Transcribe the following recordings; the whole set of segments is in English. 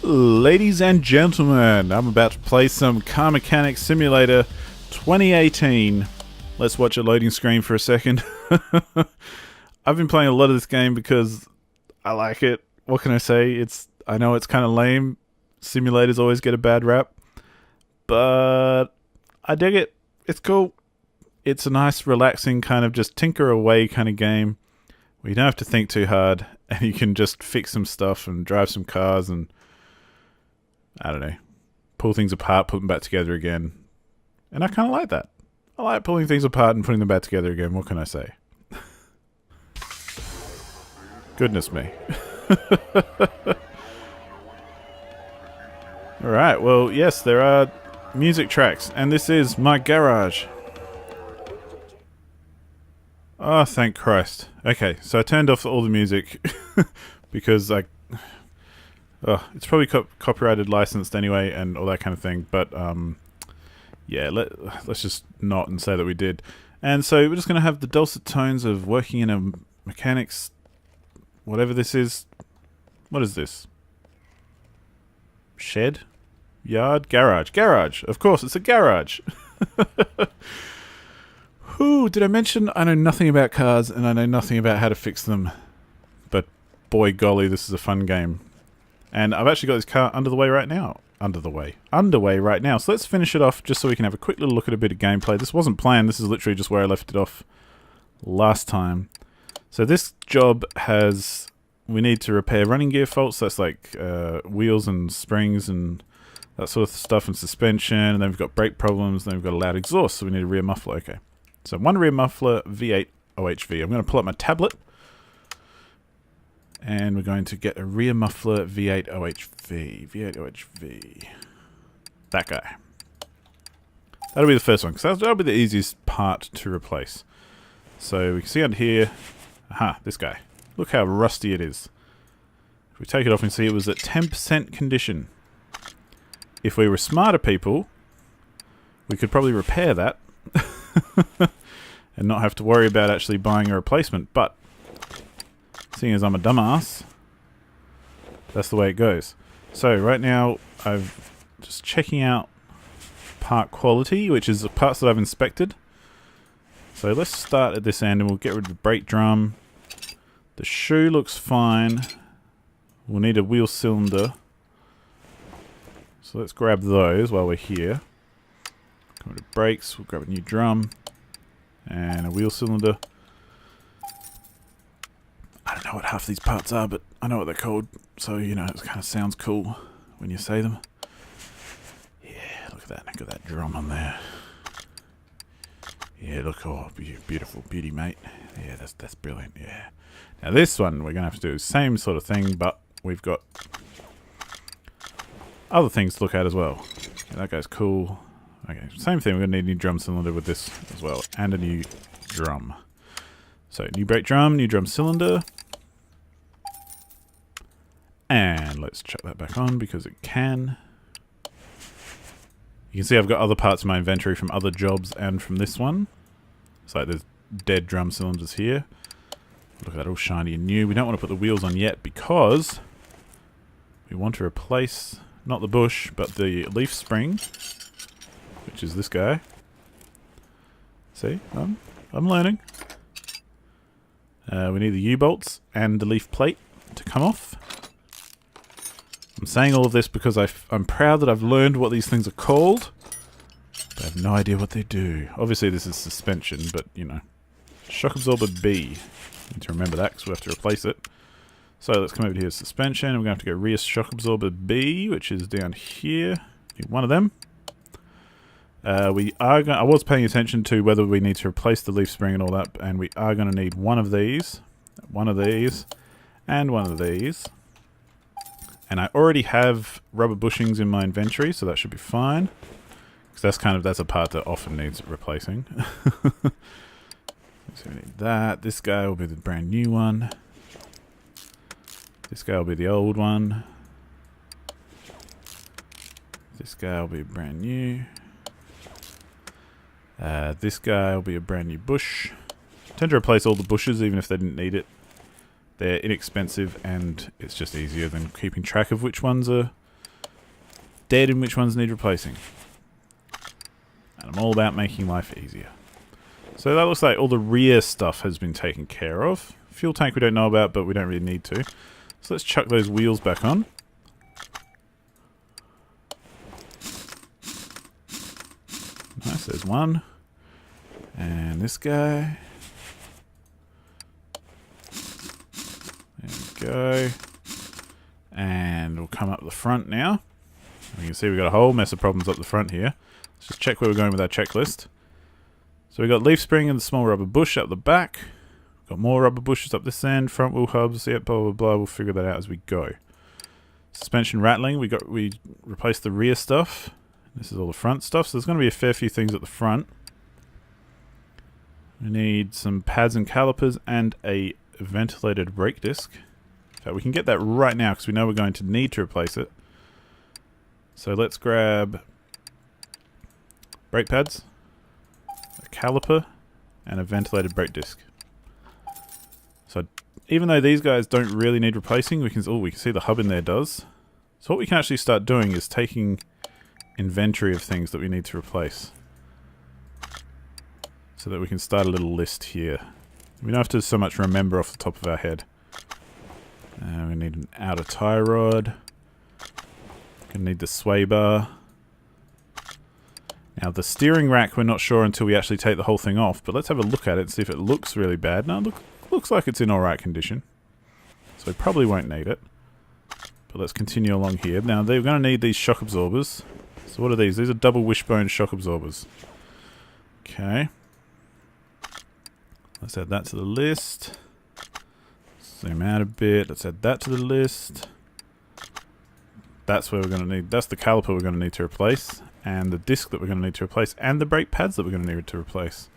Ladies and gentlemen, I'm about to play some Car Mechanic Simulator 2018. Let's watch a loading screen for a second. I've been playing a lot of this game because I like it. What can I say? I know it's kind of lame. Simulators always get a bad rap. But I dig it. It's cool. It's a nice, relaxing kind of just tinker away kind of game where you don't have to think too hard and you can just fix some stuff and drive some cars and I don't know, pull things apart, put them back together again. And I kind of like that. I like pulling things apart and putting them back together again. What can I say? Goodness me. Alright, well, yes, there are music tracks, and this is my garage. Oh, thank Christ. Okay, so I turned off all the music because it's probably copyrighted, licensed anyway, and all that kind of thing. But yeah, let's just not and say that we did. And so we're just going to have the dulcet tones of working in a mechanics, whatever this is. What is this? Shed? Yard? Garage? Garage! Of course, it's a garage! Whew, did I mention I know nothing about cars and I know nothing about how to fix them? But boy golly, this is a fun game. And I've actually got this car under the way right now. Underway right now. So let's finish it off just so we can have a quick little look at a bit of gameplay. This wasn't planned. This is literally just where I left it off last time. So this job has... We need to repair running gear faults. That's like wheels and springs and that sort of stuff, and suspension. And then we've got brake problems. Then we've got a loud exhaust. So we need a rear muffler. Okay. So one rear muffler, V8 OHV. I'm going to pull up my tablet. And we're going to get a rear muffler V8 OHV. V8 OHV. That guy. That'll be the first one, because that'll be the easiest part to replace. So we can see under here, aha, this guy. Look how rusty it is. If we take it off and see it was at 10% condition. If we were smarter people, we could probably repair that. And not have to worry about actually buying a replacement, but seeing as I'm a dumbass, that's the way it goes. So right now I'm just checking out part quality, which is the parts that I've inspected. So let's start at this end and we'll get rid of the brake drum. The shoe looks fine. We'll need a wheel cylinder. So let's grab those while we're here. Come to brakes, we'll grab a new drum and a wheel cylinder. I don't know what half these parts are, but I know what they're called, so you know, it kind of sounds cool when you say them. Yeah, look at that drum on there. Yeah, look, oh, beautiful beauty, mate. Yeah, that's brilliant, yeah. Now this one, we're going to have to do the same sort of thing, but we've got other things to look at as well. Okay, that guy's cool. Okay, same thing, we're going to need a new drum cylinder with this as well, and a new drum. So, new brake drum, new drum cylinder. And let's chuck that back on because it can. You can see I've got other parts in my inventory from other jobs and from this one. So there's dead drum cylinders here. Look at that, all shiny and new. We don't want to put the wheels on yet because we want to replace, not the bush, but the leaf spring, which is this guy. See, I'm learning. We need the U-bolts and the leaf plate to come off. I'm saying all of this because I'm proud that I've learned what these things are called, but I have no idea what they do. Obviously this is suspension, but you know. Shock absorber B. Need to remember that because we'll have to replace it. So let's come over here to suspension, and we're going to have to go rear shock absorber B, which is down here. Need one of them. I was paying attention to whether we need to replace the leaf spring and all that, and we are going to need one of these, and one of these. And I already have rubber bushings in my inventory, so that should be fine. Because that's a part that often needs replacing. So we need that. This guy will be the brand new one. This guy will be the old one. This guy will be brand new. This guy will be a brand new bush. I tend to replace all the bushes even if they didn't need it. They're inexpensive and it's just easier than keeping track of which ones are dead and which ones need replacing. And I'm all about making life easier. So that looks like all the rear stuff has been taken care of. Fuel tank we don't know about, but we don't really need to. So let's chuck those wheels back on. Nice, there's one. And this guy. There we go. And we'll come up the front now. You can see we've got a whole mess of problems up the front here. Let's just check where we're going with our checklist. So we've got leaf spring and the small rubber bush up the back. Got more rubber bushes up this end, front wheel hubs, yep, blah blah blah. We'll figure that out as we go. Suspension rattling, we replaced the rear stuff. This is all the front stuff, so there's going to be a fair few things at the front. We need some pads and calipers and a ventilated brake disc. In fact, we can get that right now because we know we're going to need to replace it. So let's grab brake pads, a caliper, and a ventilated brake disc. So even though these guys don't really need replacing, we can see the hub in there does. So what we can actually start doing is taking inventory of things that we need to replace. So that we can start a little list here. We don't have to so much remember off the top of our head. We need an outer tie rod. Gonna need the sway bar. Now the steering rack we're not sure until we actually take the whole thing off, but let's have a look at it and see if it looks really bad. No, looks like it's in alright condition. So we probably won't need it. But let's continue along here. Now they're going to need these shock absorbers. So what are these? These are double wishbone shock absorbers. Okay. Let's add that to the list. Zoom out a bit. Let's add that to the list. That's where we're going to need. That's the caliper we're going to need to replace. And the disc that we're going to need to replace. And the brake pads that we're going to need to replace.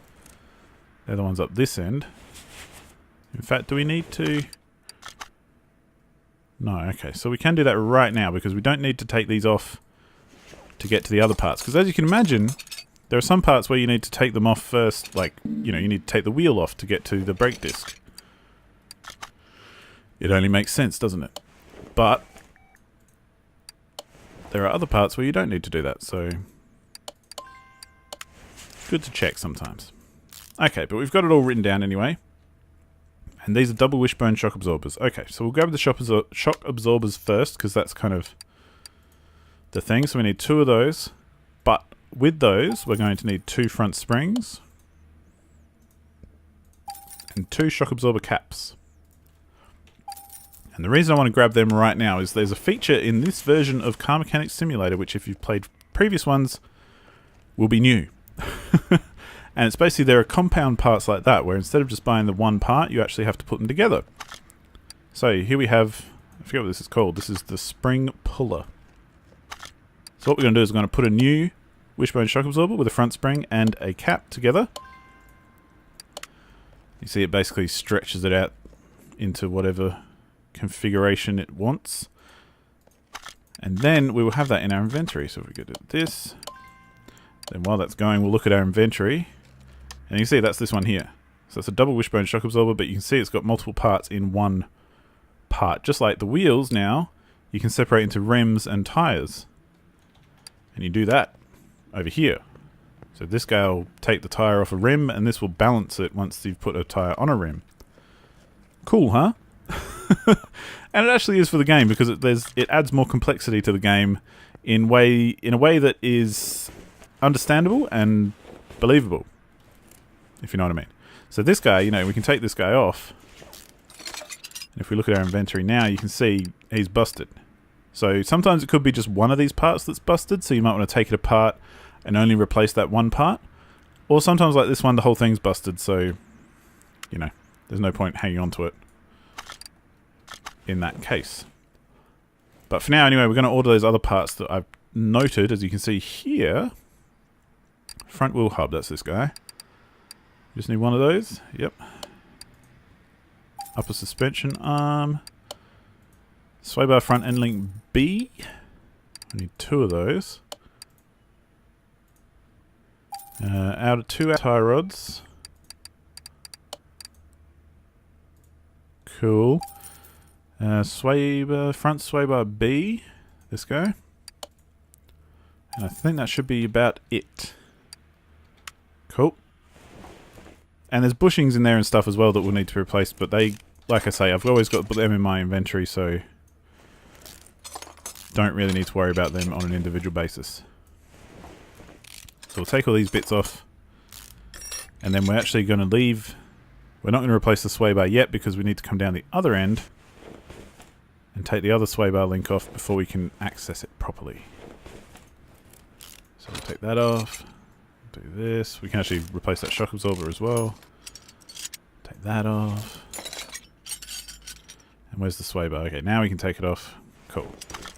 They're the ones up this end. In fact, do we need to... No, okay. So we can do that right now because we don't need to take these off to get to the other parts. Because as you can imagine, there are some parts where you need to take them off first. Like, you know, you need to take the wheel off to get to the brake disc. It only makes sense, doesn't it? But there are other parts where you don't need to do that. So good to check sometimes. Okay, but we've got it all written down anyway. And these are double wishbone shock absorbers. Okay, so we'll grab the shock absorbers first, because that's kind of the thing. So we need 2 of those. But with those, we're going to need 2 front springs. And 2 shock absorber caps. And the reason I want to grab them right now is there's a feature in this version of Car Mechanics Simulator, which if you've played previous ones, will be new. And it's basically there are compound parts like that, where instead of just buying the one part, you actually have to put them together. So here we have, I forget what this is called, this is the spring puller. So what we're going to do is we're going to put a new wishbone shock absorber with a front spring and a cap together. You see it basically stretches it out into whatever configuration it wants. And then we will have that in our inventory. So if we go to this, then while that's going, we'll look at our inventory. And you can see that's this one here. So it's a double wishbone shock absorber, but you can see it's got multiple parts in one part. Just like the wheels now, you can separate into rims and tires. And you do that over here. So this guy will take the tire off a rim, and this will balance it once you've put a tire on a rim. Cool, huh? And it actually is for the game, because it adds more complexity to the game in a way that is understandable and believable, if you know what I mean. So this guy, you know, we can take this guy off. And if we look at our inventory now, you can see he's busted. So sometimes it could be just one of these parts that's busted, so you might want to take it apart and only replace that one part. Or sometimes like this one, the whole thing's busted, so, you know, there's no point hanging on to it in that case. But for now, anyway, we're going to order those other parts that I've noted, as you can see here. Front wheel hub, that's this guy. Just need one of those. Yep. Upper suspension arm. Sway bar front end link B. I need 2 of those. Outer 2 tie rods. Cool. Sway bar, front sway bar B. This guy. And I think that should be about it. Cool. And there's bushings in there and stuff as well that will need to be replaced, but they, like I say, I've always got them in my inventory, so don't really need to worry about them on an individual basis. So we'll take all these bits off, and then we're actually going to leave. We're not going to replace the sway bar yet because we need to come down the other end and take the other sway bar link off before we can access it properly. So we'll take that off. Do this. We can actually replace that shock absorber as well. Take that off. And where's the sway bar? Okay, now we can take it off. Cool.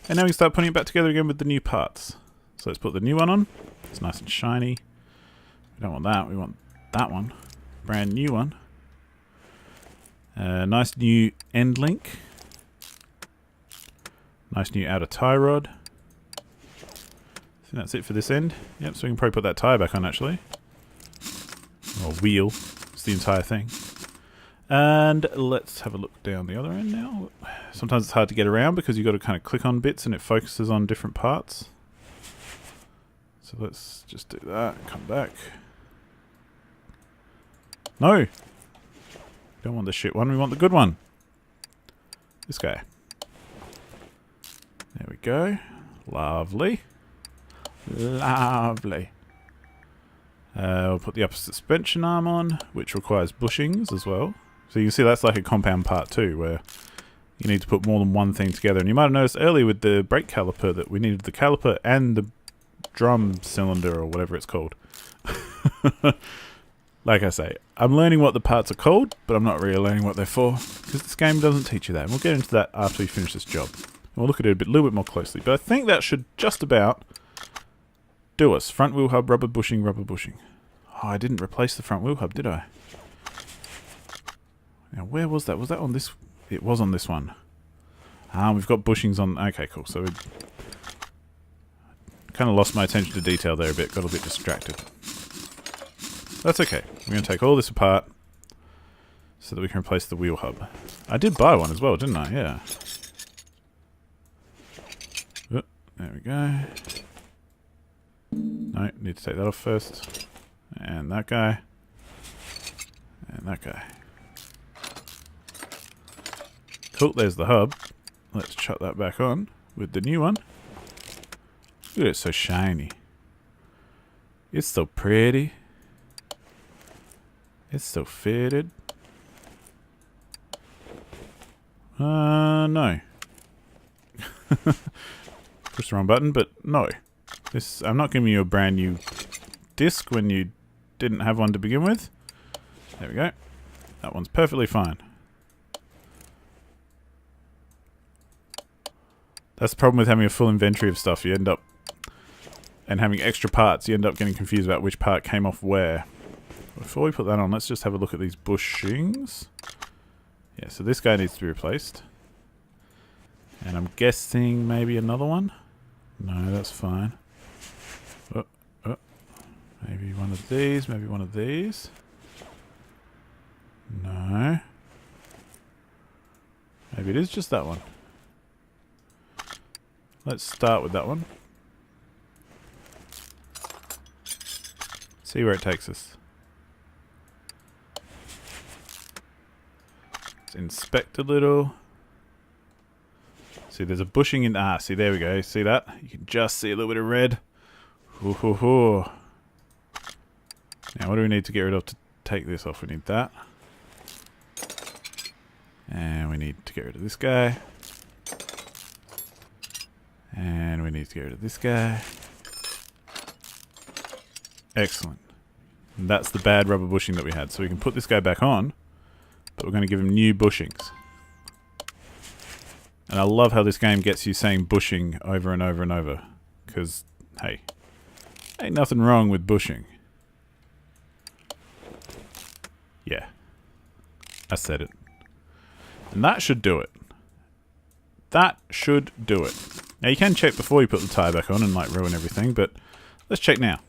And now we can start putting it back together again with the new parts. So let's put the new one on. It's nice and shiny. We don't want that. We want that one. Brand new one. Nice new end link. Nice new outer tie rod. I think that's it for this end. Yep, so we can probably put that tyre back on actually. Or wheel. It's the entire thing. And let's have a look down the other end now. Sometimes it's hard to get around because you've got to kind of click on bits and it focuses on different parts. So let's just do that. Come back. No! We don't want the shit one, we want the good one. This guy. There we go. Lovely. Lovely. We'll put the upper suspension arm on, which requires bushings as well. So you can see that's like a compound part too, where you need to put more than one thing together. And you might have noticed earlier with the brake caliper that we needed the caliper and the drum cylinder or whatever it's called. Like I say, I'm learning what the parts are called, but I'm not really learning what they're for, because this game doesn't teach you that. And we'll get into that after we finish this job. And we'll look at it a little bit more closely. But I think that should just about do us. Front wheel hub, rubber bushing, rubber bushing. Oh, I didn't replace the front wheel hub, did I? Now, where was that? Was that on this? It was on this one. Ah, we've got bushings on. Okay, cool. So we kind of lost my attention to detail there a bit. Got a bit distracted. That's okay. We're going to take all this apart so that we can replace the wheel hub. I did buy one as well, didn't I? Yeah. Oh, there we go. No, need to take that off first. And that guy. And that guy. Cool, there's the hub. Let's chuck that back on with the new one. Look at it, it's so shiny. It's so pretty. It's so fitted. No. Push the wrong button, but no. I'm not giving you a brand new disc when you didn't have one to begin with. There we go. That one's perfectly fine. That's the problem with having a full inventory of stuff. You end up, and having extra parts, you end up getting confused about which part came off where. Before we put that on, let's just have a look at these bushings. Yeah, so this guy needs to be replaced. And I'm guessing maybe another one? No, that's fine. Maybe one of these, maybe one of these. No. Maybe it is just that one. Let's start with that one. See where it takes us. Let's inspect a little. See, there's a bushing in... Ah, see, there we go. See that? You can just see a little bit of red. Hoo, hoo, hoo. Now, what do we need to get rid of to take this off? We need that. And we need to get rid of this guy. And we need to get rid of this guy. Excellent. And that's the bad rubber bushing that we had. So we can put this guy back on, but we're going to give him new bushings. And I love how this game gets you saying bushing over and over and over. Because, hey, ain't nothing wrong with bushing. Yeah. I said it. And that should do it. That should do it. Now you can check before you put the tyre back on and like ruin everything, but let's check now.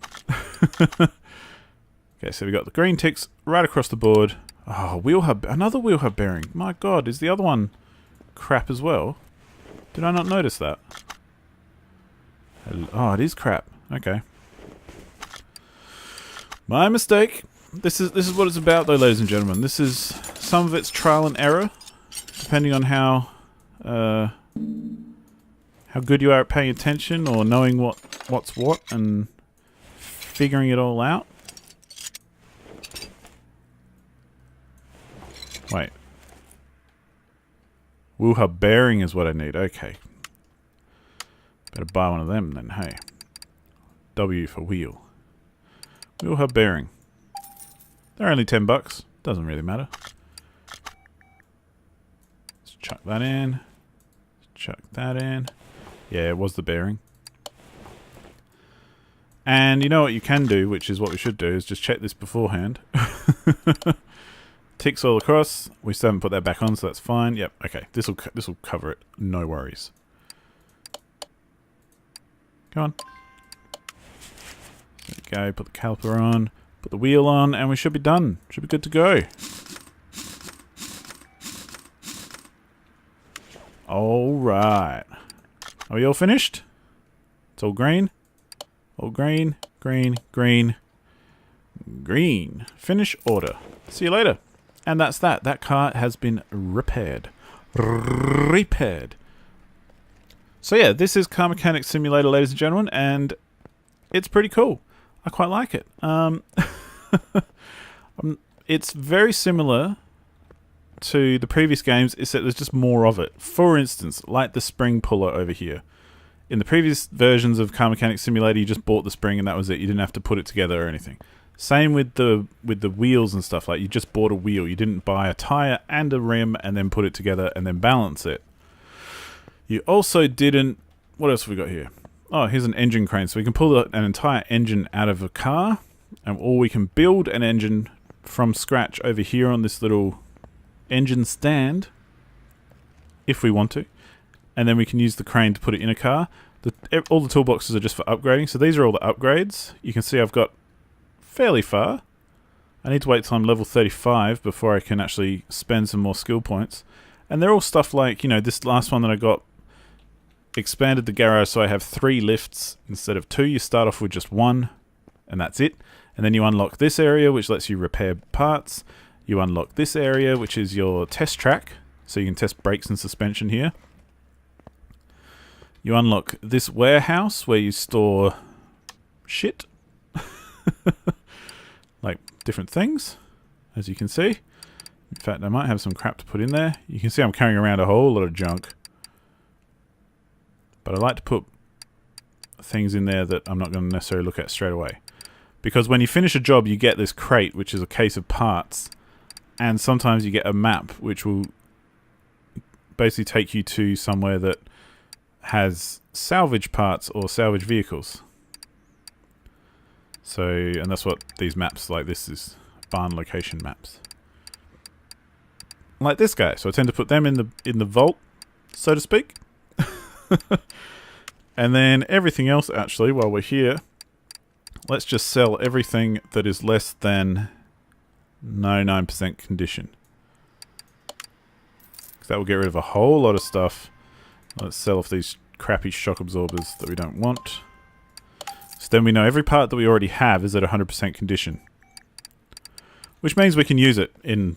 Okay, so we got the green ticks right across the board. Oh, wheel hub, another wheel hub bearing. My god, is the other one crap as well? Did I not notice that? Oh, it is crap. Okay. My mistake. This is what it's about, though, ladies and gentlemen. This is some of it's trial and error, depending on how good you are at paying attention or knowing what's what and figuring it all out. Wait. Woo-hub bearing is what I need. Okay. Better buy one of them then, hey. W for wheel. Wheel hub bearing. They're only $10. Doesn't really matter. Let's chuck that in. Chuck that in. Yeah, it was the bearing. And you know what you can do, which is what we should do, is just check this beforehand. Ticks all across. We still haven't put that back on, so that's fine. Yep, okay. This will cover it. No worries. Come on. There we go. Put the caliper on. Put the wheel on, and we should be done. Should be good to go. Alright. Are we all finished? It's all green. All green, green, green, green. Finish order. See you later. And that's that. That car has been repaired. Repaired. So yeah, this is Car Mechanic Simulator, ladies and gentlemen, and it's pretty cool. I quite like it. It's very similar to the previous games, except there's just more of it. For instance, like the spring puller over here. In the previous versions of Car Mechanic Simulator, you just bought the spring and that was it. You didn't have to put it together or anything. Same with the wheels and stuff. Like, you just bought a wheel. You didn't buy a tire and a rim and then put it together and then balance it. You also didn't... What else have we got here? Oh, here's an engine crane. So we can pull an entire engine out of a car, or we can build an engine from scratch over here on this little engine stand, if we want to. And then we can use the crane to put it in a car. All the toolboxes are just for upgrading. So these are all the upgrades. You can see I've got fairly far. I need to wait till I'm level 35 before I can actually spend some more skill points. And they're all stuff like, you know, this last one that I got expanded the garage so I have 3 lifts instead of 2. You start off with just 1 and that's it. And then you unlock this area which lets you repair parts. You unlock this area which is your test track, so you can test brakes and suspension here. You unlock this warehouse where you store shit. Like different things, as you can see. In fact, I might have some crap to put in there. You can see I'm carrying around a whole lot of junk. But I like to put things in there that I'm not going to necessarily look at straight away. Because when you finish a job, you get this crate, which is a case of parts. And sometimes you get a map, which will basically take you to somewhere that has salvage parts or salvage vehicles. So, and that's what these maps like this is, barn location maps. Like this guy. So I tend to put them in the vault, so to speak. And then everything else, actually, while we're here, let's just sell everything that is less than 99% condition. Because that will get rid of a whole lot of stuff. Let's sell off these crappy shock absorbers that we don't want. So then we know every part that we already have is at 100% condition. Which means we can use it in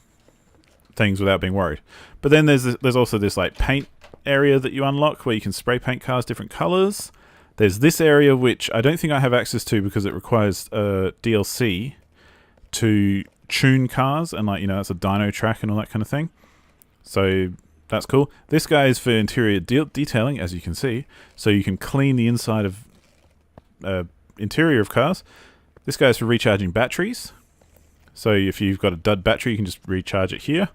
things without being worried. But then there's also this like paint area that you unlock where you can spray paint cars different colors. There's this area which I don't think I have access to because it requires DLC to tune cars, and like, you know, that's a dyno track and all that kind of thing. So that's cool. This guy is for interior detailing, as you can see. So you can clean the inside of interior of cars. This guy is for recharging batteries. So if you've got a dud battery, you can just recharge it here.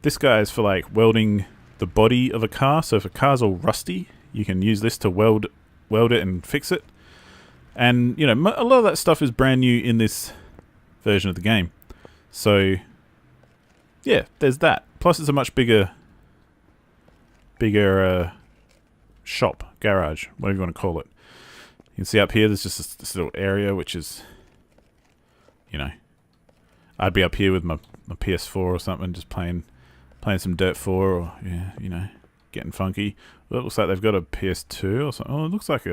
This guy is for like welding the body of a car. So if a car's all rusty, you can use this to weld it and fix it. And, you know, a lot of that stuff is brand new in this version of the game. So, yeah, there's that. Plus it's a much bigger shop, garage, whatever you want to call it. You can see up here there's just this little area which is, you know, I'd be up here with my PS4 or something, just playing some Dirt 4 or, yeah, you know, getting funky. Well, it looks like they've got a PS2 or something. Oh, it looks like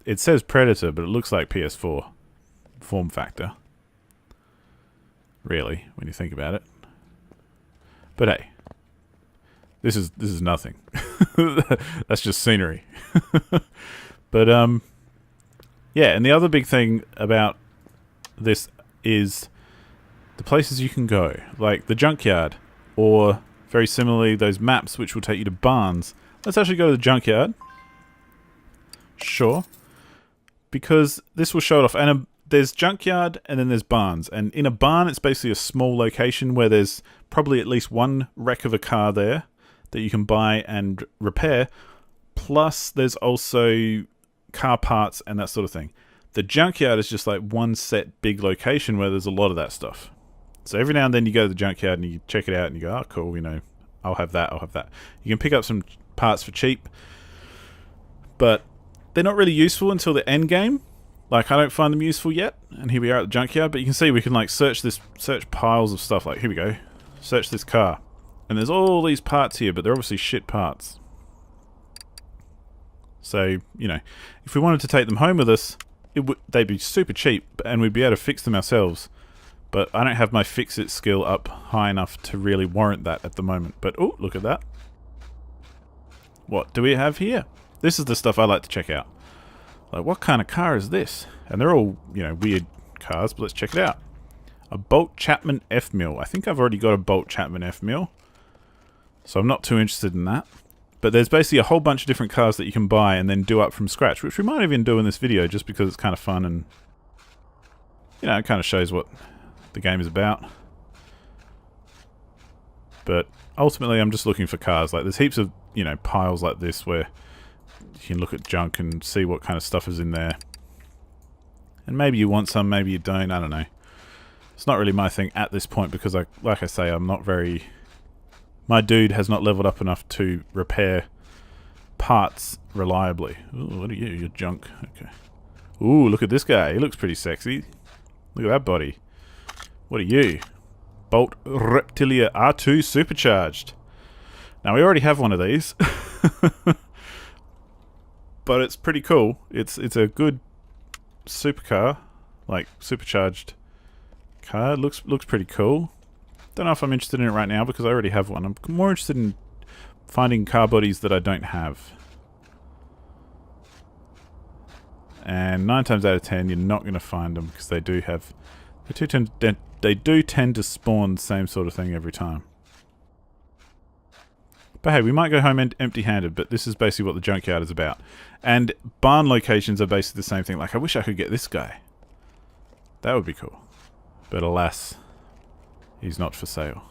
it says Predator, but it looks like PS4 form factor. Really, when you think about it. But hey, this is nothing. That's just scenery. But yeah, and the other big thing about this is the places you can go, like the junkyard, or very similarly those maps which will take you to barns. Let's actually go to the junkyard. Sure. Because this will show it off. And there's junkyard and then there's barns. And in a barn, it's basically a small location where there's probably at least one wreck of a car there that you can buy and repair. Plus, there's also car parts and that sort of thing. The junkyard is just like one set big location where there's a lot of that stuff. So every now and then you go to the junkyard and you check it out and you go, oh, cool, you know, I'll have that, I'll have that. You can pick up some parts for cheap, but they're not really useful until the end game. Like, I don't find them useful yet. And here we are at the junkyard, but you can see we can like search piles of stuff. Like, here we go. Search this car. And there's all these parts here, but they're obviously shit parts. So, you know, if we wanted to take them home with us, they'd be super cheap, and we'd be able to fix them ourselves. But I don't have my fix-it skill up high enough to really warrant that at the moment. But, oh, look at that. What do we have here? This is the stuff I like to check out. Like, what kind of car is this? And they're all, you know, weird cars, but let's check it out. A Bolt Chapman F-Mill. I think I've already got a Bolt Chapman F-Mill, so I'm not too interested in that. But there's basically a whole bunch of different cars that you can buy and then do up from scratch, which we might even do in this video just because it's kind of fun and, you know, it kind of shows what the game is about. But ultimately, I'm just looking for cars. Like, there's heaps of, you know, piles like this where you can look at junk and see what kind of stuff is in there. And maybe you want some, maybe you don't, I don't know. It's not really my thing at this point because, like I say, I'm not very... My dude has not leveled up enough to repair parts reliably. Ooh, what are you? You're junk. Okay. Ooh, look at this guy. He looks pretty sexy. Look at that body. What are you? Bolt Reptilia R2 Supercharged. Now, we already have one of these. But it's pretty cool. It's a good supercar. Like, supercharged car. It looks pretty cool. Don't know if I'm interested in it right now because I already have one. I'm more interested in finding car bodies that I don't have. And 9 times out of 10, you're not going to find them because they do tend to spawn the same sort of thing every time. But hey, we might go home empty-handed, but this is basically what the junkyard is about. And barn locations are basically the same thing. Like, I wish I could get this guy. That would be cool. But alas, he's not for sale.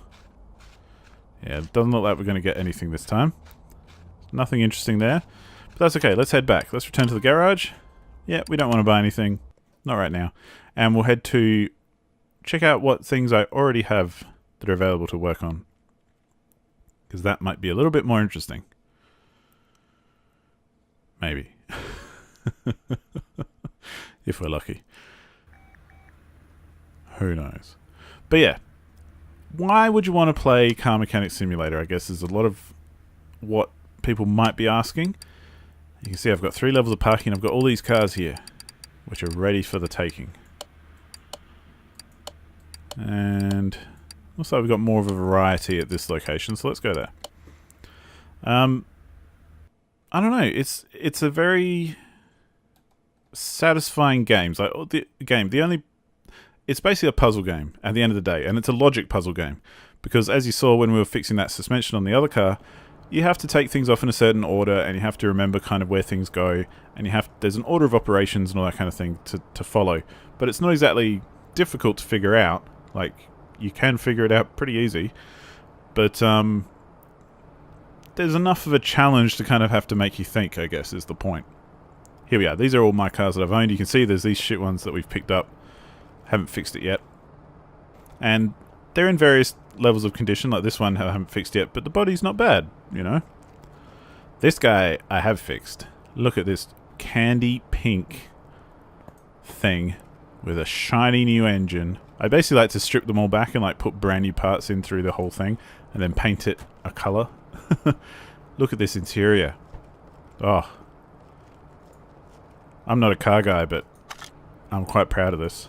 Yeah, it doesn't look like we're going to get anything this time. Nothing interesting there. But that's okay, let's head back. Let's return to the garage. Yeah, we don't want to buy anything. Not right now. And we'll head to check out what things I already have that are available to work on. Because that might be a little bit more interesting. Maybe. If we're lucky. Who knows? But yeah. Why would you want to play Car Mechanic Simulator? I guess is a lot of what people might be asking. You can see I've got 3 levels of parking. I've got all these cars here, which are ready for the taking. And looks like we've got more of a variety at this location, so let's go there. I don't know. It's a very satisfying game. Like it's basically a puzzle game at the end of the day, and it's a logic puzzle game. Because as you saw when we were fixing that suspension on the other car, you have to take things off in a certain order, and you have to remember kind of where things go, and there's an order of operations and all that kind of thing to follow. But it's not exactly difficult to figure out. Like, you can figure it out pretty easy, but there's enough of a challenge to kind of have to make you think, I guess, is the point. Here we are. These are all my cars that I've owned. You can see there's these shit ones that we've picked up. Haven't fixed it yet. And they're in various levels of condition, like this one I haven't fixed yet, but the body's not bad, you know. This guy I have fixed. Look at this candy pink thing with a shiny new engine. I basically like to strip them all back and like put brand new parts in through the whole thing and then paint it a colour. Look at this interior. Oh. I'm not a car guy, but I'm quite proud of this.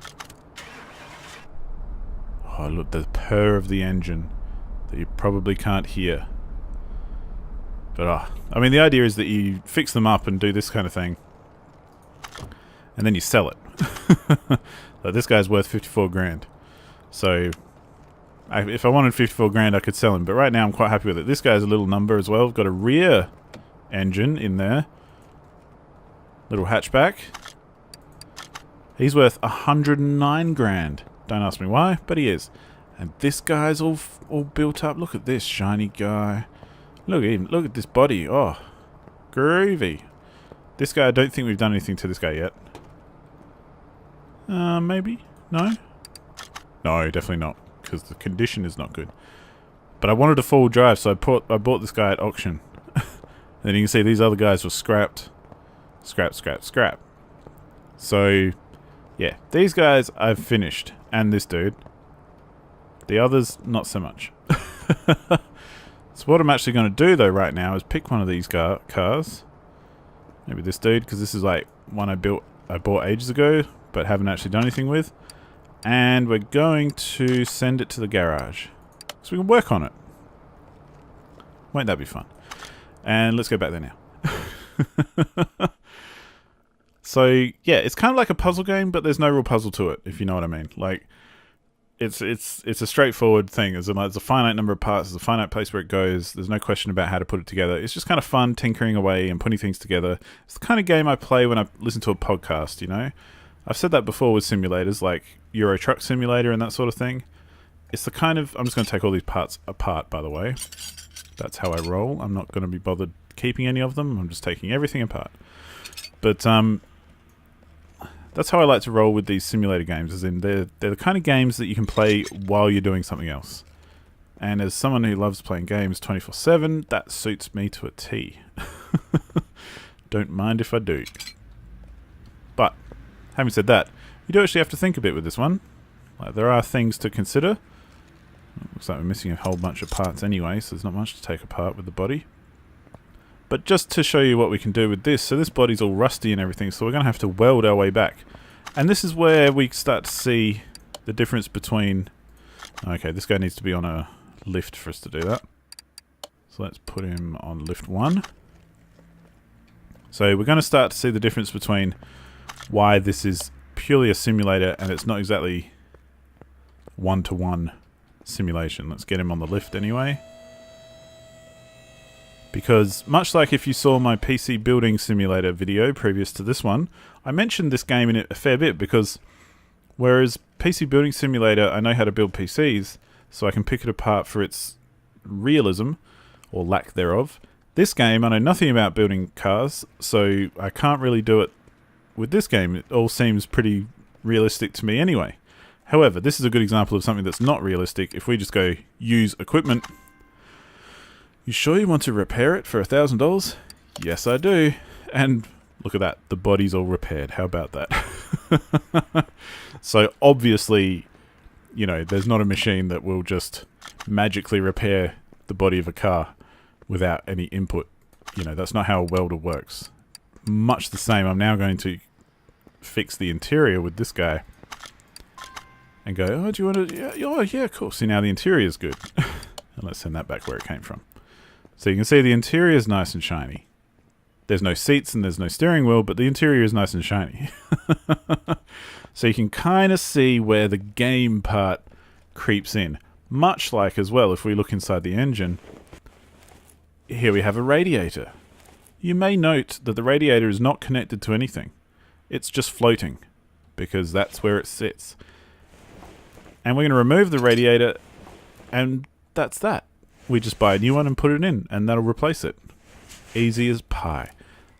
Oh, look, the purr of the engine that you probably can't hear. But, I mean, the idea is that you fix them up and do this kind of thing. And then you sell it. Like, this guy's worth 54 grand. So, if I wanted 54 grand, I could sell him. But right now, I'm quite happy with it. This guy's a little number as well. Got a rear engine in there. Little hatchback. He's worth 109 grand. Don't ask me why, but he is. And this guy's all built up. Look at this shiny guy. Look at him. Look at this body. Oh, groovy. This guy, I don't think we've done anything to this guy yet. Maybe? No? No, definitely not. Because the condition is not good. But I wanted a four-wheel drive, so I bought this guy at auction. Then you can see these other guys were scrapped. Scrap. So, yeah. These guys I've finished. And this dude. The others, not so much. So what I'm actually going to do, though, right now is pick one of these cars. Maybe this dude, because this is like one I bought ages ago, but haven't actually done anything with. And we're going to send it to the garage. So we can work on it. Won't that be fun? And let's go back there now. So, yeah, it's kind of like a puzzle game, but there's no real puzzle to it, if you know what I mean. Like, it's a straightforward thing. There's a finite number of parts. There's a finite place where it goes. There's no question about how to put it together. It's just kind of fun tinkering away and putting things together. It's the kind of game I play when I listen to a podcast, you know? I've said that before with simulators, like Euro Truck Simulator and that sort of thing. It's the kind of... I'm just going to take all these parts apart, by the way. That's how I roll. I'm not going to be bothered keeping any of them. I'm just taking everything apart. But, that's how I like to roll with these simulator games, as in they're the kind of games that you can play while you're doing something else. And as someone who loves playing games 24/7, that suits me to a T. Don't mind if I do. But, having said that, you do actually have to think a bit with this one. Like, there are things to consider. Looks like we're missing a whole bunch of parts anyway, so there's not much to take apart with the body. But just to show you what we can do with this, so this body's all rusty and everything, so we're going to have to weld our way back. And this is where we start to see the difference between... Okay, this guy needs to be on a lift for us to do that. So let's put him on lift 1. So we're going to start to see the difference between why this is purely a simulator and it's not exactly one-to-one simulation. Let's get him on the lift anyway. Because, much like if you saw my PC building simulator video previous to this one, I mentioned this game in it a fair bit because whereas PC building simulator, I know how to build PCs, so I can pick it apart for its realism, or lack thereof. This game, I know nothing about building cars, so I can't really do it with this game. It all seems pretty realistic to me anyway. However, this is a good example of something that's not realistic. If we just go use equipment... You sure you want to repair it for $1,000? Yes, I do. And look at that. The body's all repaired. How about that? So obviously, you know, there's not a machine that will just magically repair the body of a car without any input. You know, that's not how a welder works. Much the same, I'm now going to fix the interior with this guy. And go, oh, do you want to... Yeah, oh, yeah, cool. See, now the interior is good. And let's send that back where it came from. So you can see the interior is nice and shiny. There's no seats and there's no steering wheel, but the interior is nice and shiny. So you can kind of see where the game part creeps in. Much like as well, if we look inside the engine, here we have a radiator. You may note that the radiator is not connected to anything. It's just floating, because that's where it sits. And we're going to remove the radiator, and that's that. We just buy a new one and put it in, and that'll replace it. Easy as pie.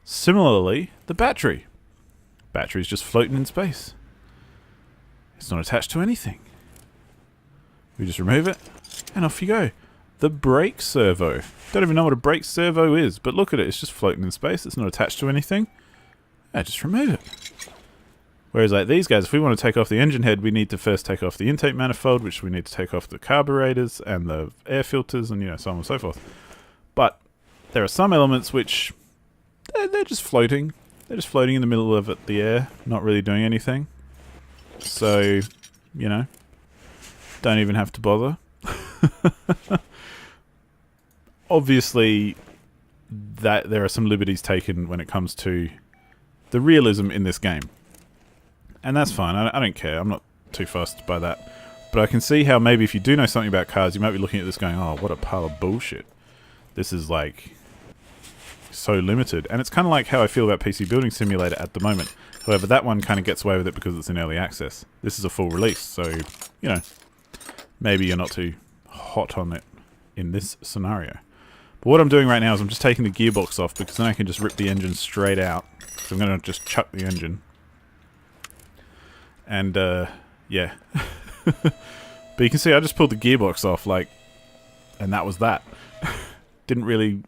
Similarly, the battery. Battery's just floating in space. It's not attached to anything. We just remove it, and off you go. The brake servo. Don't even know what a brake servo is, but look at it. It's just floating in space. It's not attached to anything. I just remove it. Whereas like these guys, if we want to take off the engine head, we need to first take off the intake manifold, which we need to take off the carburetors and the air filters and, you know, so on and so forth. But there are some elements which, they're just floating. they're just floating in the middle of the air, not really doing anything. So, you know, don't even have to bother. Obviously, that there are some liberties taken when it comes to the realism in this game. And that's fine, I don't care, I'm not too fussed by that. But I can see how maybe if you do know something about cars, you might be looking at this going, oh, what a pile of bullshit. This is like so limited. And it's kind of like how I feel about PC Building Simulator at the moment. However, that one kind of gets away with it because it's in early access. This is a full release, so, you know, maybe you're not too hot on it in this scenario. But what I'm doing right now is I'm just taking the gearbox off because then I can just rip the engine straight out. So I'm going to just chuck the engine. And, yeah. But you can see I just pulled the gearbox off, like, and that was that. Didn't really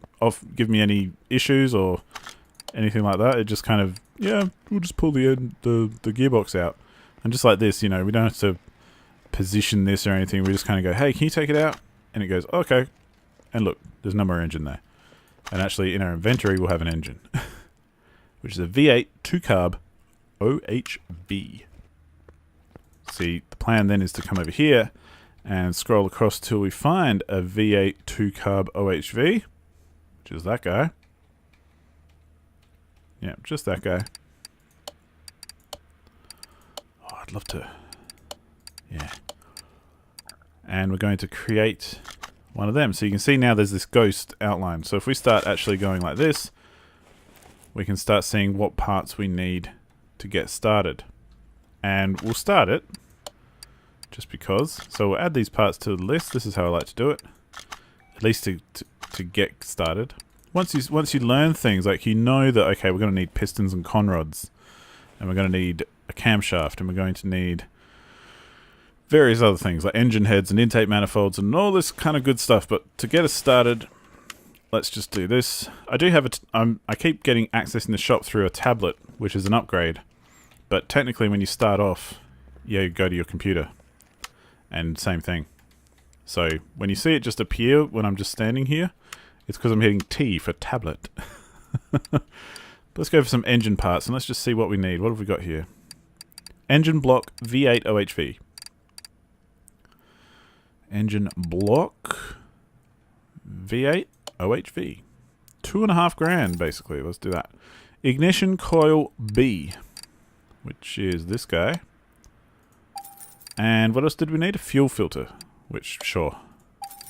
give me any issues or anything like that. It just kind of, yeah, we'll just pull the gearbox out. And just like this, you know, we don't have to position this or anything. We just kind of go, hey, can you take it out? And it goes, okay. And look, there's no more engine there. And actually, in our inventory, we'll have an engine. Which is a V8 2-carb OHV. See, the plan then is to come over here and scroll across till we find a V8 2-carb OHV, which is that guy. Yeah, just that guy. Oh, I'd love to. Yeah. And we're going to create one of them. So you can see now there's this ghost outline. So if we start actually going like this, we can start seeing what parts we need to get started. And we'll start it just because. So we'll add these parts to the list. This is how I like to do it, at least to get started. Once you learn things, like you know that, okay, we're going to need pistons and conrods, and we're going to need a camshaft, and we're going to need various other things like engine heads and intake manifolds and all this kind of good stuff. But to get us started, let's just do this. I do have I keep getting access in the shop through a tablet, which is an upgrade. But technically, when you start off, you go to your computer. And same thing. So, when you see it just appear when I'm just standing here, it's because I'm hitting T for tablet. But let's go for some engine parts, and let's just see what we need. What have we got here? Engine block V8 OHV. Engine block V8 OHV. 2.5 grand, basically. Let's do that. Ignition coil B, which is this guy. And what else did we need? A fuel filter, which, sure,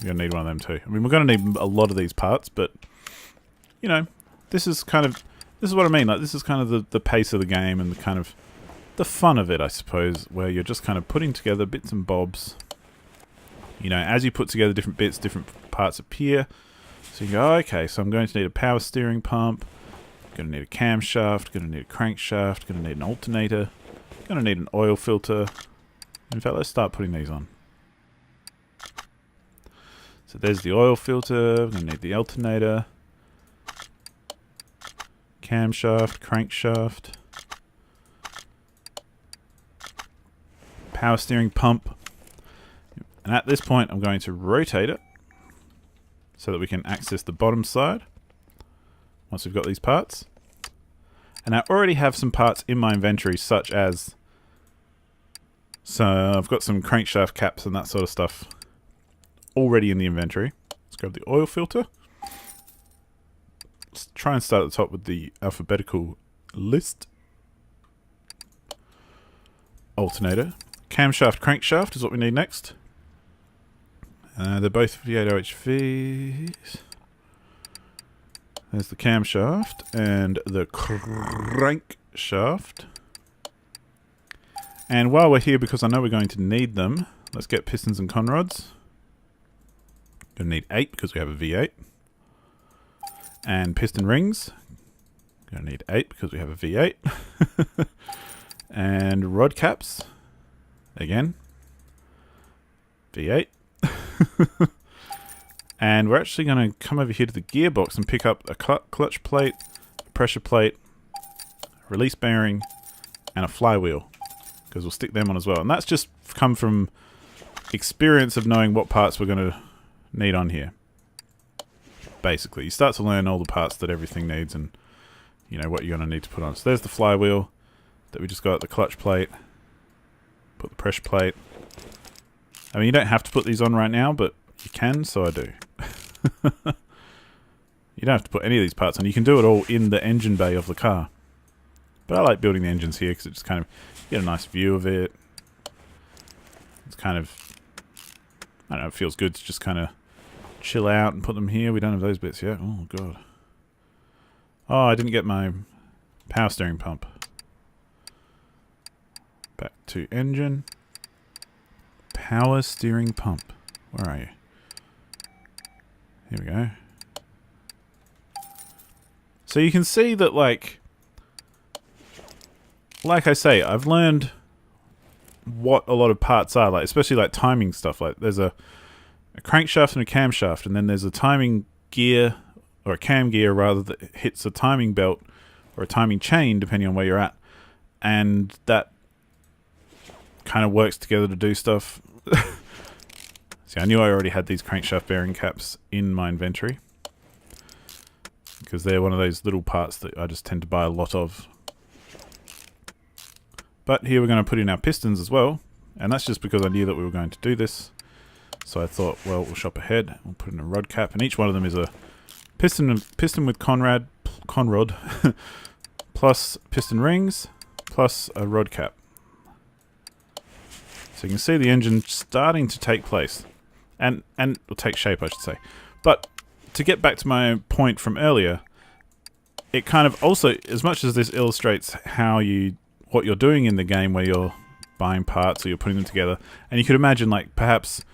we're going to need one of them too. I mean, we're going to need a lot of these parts, but, you know, this is what I mean. Like, this is kind of the pace of the game and the kind of the fun of it, I suppose, where you're just kind of putting together bits and bobs. You know, as you put together different bits, different parts appear. So you go, oh, okay, so I'm going to need a power steering pump, going to need a camshaft, going to need a crankshaft, going to need an alternator, going to need an oil filter. In fact, let's start putting these on. So there's the oil filter, we're going to need the alternator, camshaft, crankshaft, power steering pump. And at this point, I'm going to rotate it so that we can access the bottom side once we've got these parts. And I already have some parts in my inventory, such as, so I've got some crankshaft caps and that sort of stuff already in the inventory. Let's grab the oil filter. Let's try and start at the top with the alphabetical list. Alternator. Camshaft, crankshaft is what we need next. They're both V8 OHVs. There's the camshaft and the crankshaft. And while we're here, because I know we're going to need them, let's get pistons and conrods. Going to need 8 because we have a V8. And piston rings. Going to need 8 because we have a V8. And rod caps. Again. V8. And we're actually going to come over here to the gearbox and pick up a clutch plate, a pressure plate, a release bearing, and a flywheel. Because we'll stick them on as well. And that's just come from experience of knowing what parts we're going to need on here. Basically, you start to learn all the parts that everything needs, and you know, what you're going to need to put on. So there's the flywheel that we just got, the clutch plate, put the pressure plate. I mean, you don't have to put these on right now, but you can, so I do. You don't have to put any of these parts on. You can do it all in the engine bay of the car. But I like building the engines here because it just kind of, you get a nice view of it. It's kind of, I don't know, it feels good to just kind of chill out and put them here. We don't have those bits yet. Oh, God. Oh, I didn't get my power steering pump. Back to engine. Power steering pump. Where are you? Here we go. So you can see that, like I say, I've learned what a lot of parts are, like especially like timing stuff. Like there's a crankshaft and a camshaft, and then there's a timing gear, or a cam gear rather, that hits a timing belt or a timing chain depending on where you're at, and that kind of works together to do stuff. See, I knew I already had these crankshaft bearing caps in my inventory because they're one of those little parts that I just tend to buy a lot of. But here we're going to put in our pistons as well, and that's just because I knew that we were going to do this. So I thought, well, we'll shop ahead. We'll put in a rod cap, and each one of them is a piston with conrod plus piston rings plus a rod cap. So you can see the engine starting to take place, and take shape, I should say. But to get back to my point from earlier, it kind of also, as much as this illustrates what you're doing in the game, where you're buying parts or you're putting them together, and you could imagine, like, perhaps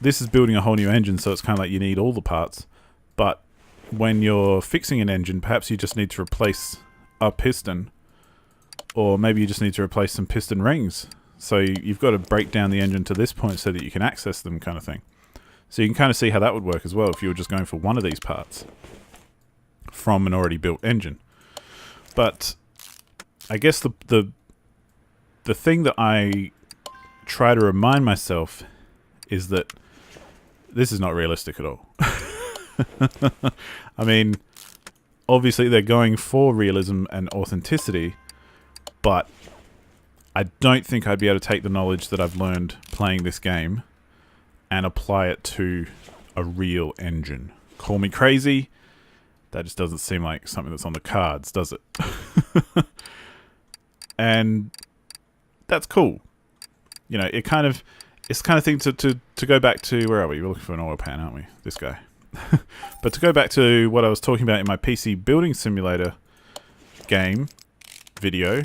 this is building a whole new engine, so it's kind of like you need all the parts. But when you're fixing an engine, perhaps you just need to replace a piston, or maybe you just need to replace some piston rings. So you've got to break down the engine to this point so that you can access them, kind of thing. So you can kind of see how that would work as well if you were just going for one of these parts from an already built engine. But I guess the thing that I try to remind myself is that this is not realistic at all. I mean, obviously they're going for realism and authenticity, but I don't think I'd be able to take the knowledge that I've learned playing this game and apply it to a real engine. Call me crazy. That just doesn't seem like something that's on the cards, does it? And that's cool. You know, it's the kind of thing to go back to, where are we? We're looking for an oil pan, aren't we? This guy. But to go back to what I was talking about in my PC building simulator game video,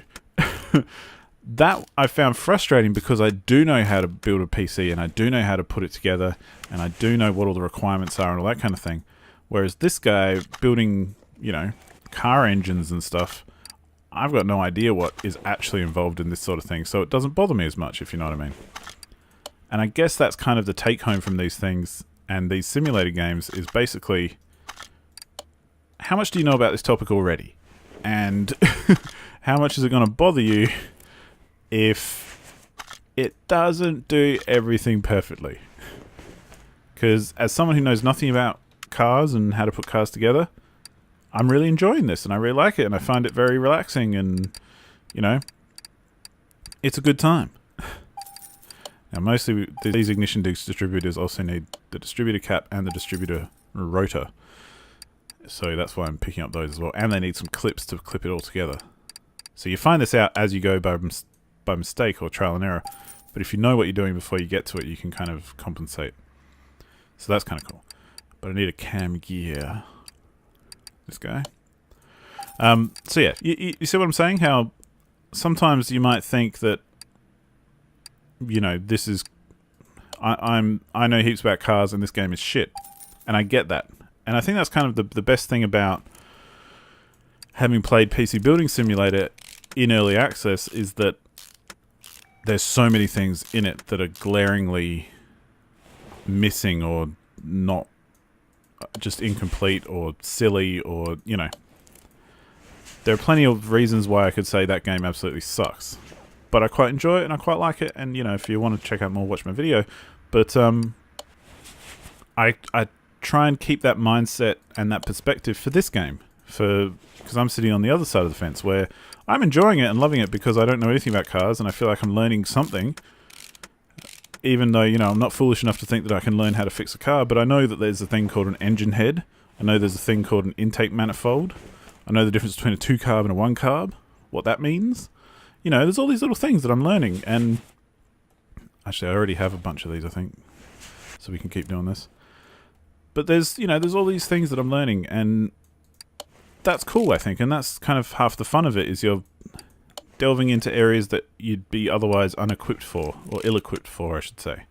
that I found frustrating because I do know how to build a PC, and I do know how to put it together, and I do know what all the requirements are and all that kind of thing. Whereas this guy building, you know, car engines and stuff, I've got no idea what is actually involved in this sort of thing, so it doesn't bother me as much, if you know what I mean. And I guess that's kind of the take home from these things and these simulator games, is basically, how much do you know about this topic already? And how much is it going to bother you if it doesn't do everything perfectly? Because as someone who knows nothing about cars and how to put cars together, I'm really enjoying this, and I really like it, and I find it very relaxing, and, you know, it's a good time. Now, mostly these ignition distributors also need the distributor cap and the distributor rotor, so that's why I'm picking up those as well, and they need some clips to clip it all together. So you find this out as you go by mistake or trial and error, but if you know what you're doing before you get to it, you can kind of compensate. So that's kind of cool. But I need a cam gear. This guy. So yeah, you see what I'm saying? How sometimes you might think that, you know, this is, I know heaps about cars and this game is shit, and I get that. And I think that's kind of the best thing about having played PC Building Simulator in early access, is that there's so many things in it that are glaringly missing, or not, just incomplete or silly, or, you know, there are plenty of reasons why I could say that game absolutely sucks. But I quite enjoy it, and I quite like it, and, you know, if you want to check out more, watch my video. But I try and keep that mindset and that perspective for this game, because I'm sitting on the other side of the fence where I'm enjoying it and loving it because I don't know anything about cars and I feel like I'm learning something. Even though, I'm not foolish enough to think that I can learn how to fix a car, but I know that there's a thing called an engine head. I know there's a thing called an intake manifold. I know the difference between a 2-carb and a 1-carb, what that means. There's all these little things that I'm learning, and actually I already have a bunch of these, I think, so we can keep doing this. But there's all these things that I'm learning, and that's cool, I think, and that's kind of half the fun of it, is you're delving into areas that you'd be otherwise unequipped for, or ill-equipped for, I should say.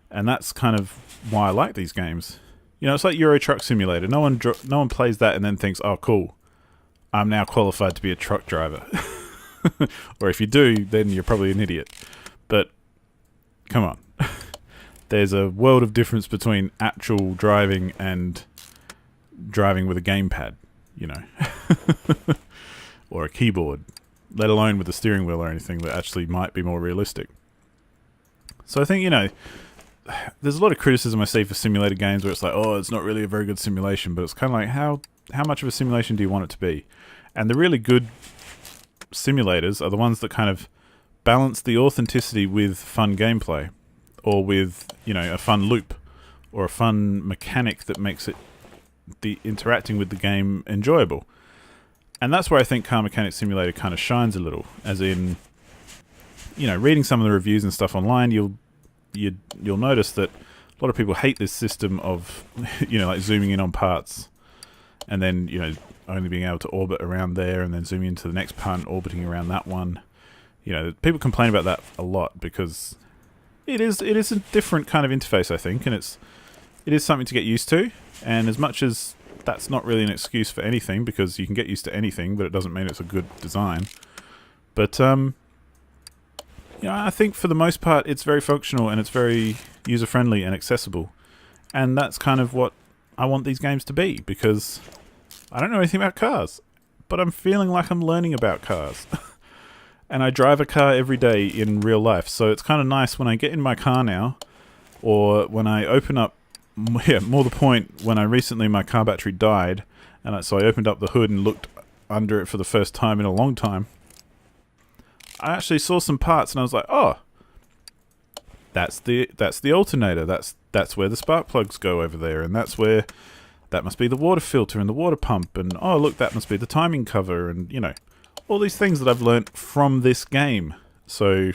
And that's kind of why I like these games. It's like Euro Truck Simulator. No one plays that and then thinks, oh, cool, I'm now qualified to be a truck driver. Or if you do, then you're probably an idiot. But, come on. There's a world of difference between actual driving and driving with a gamepad, or a keyboard. Let alone with a steering wheel or anything that actually might be more realistic. So I think, there's a lot of criticism I see for simulator games where it's like, oh, it's not really a very good simulation, but it's kind of like, how much of a simulation do you want it to be? And the really good simulators are the ones that kind of balance the authenticity with fun gameplay, or with, a fun loop, or a fun mechanic that makes it, the interacting with the game, enjoyable. And that's where I think Car Mechanic Simulator kind of shines a little, as in, reading some of the reviews and stuff online, you'll notice that a lot of people hate this system of, like zooming in on parts, and then, only being able to orbit around there, and then zooming into the next part and orbiting around that one. People complain about that a lot because it is a different kind of interface, I think, and it is something to get used to. And as much as that's not really an excuse for anything, because you can get used to anything, but it doesn't mean it's a good design. But I think for the most part it's very functional and it's very user-friendly and accessible. And that's kind of what I want these games to be, because I don't know anything about cars, but I'm feeling like I'm learning about cars. And I drive a car every day in real life, so it's kind of nice when I get in my car now, or when I open up, more the point, when my car battery died, and so I opened up the hood and looked under it for the first time in a long time. I actually saw some parts and I was like, oh, that's the alternator, that's where the spark plugs go over there, and that must be the water filter and the water pump, and oh look, that must be the timing cover, and all these things that I've learnt from this game. So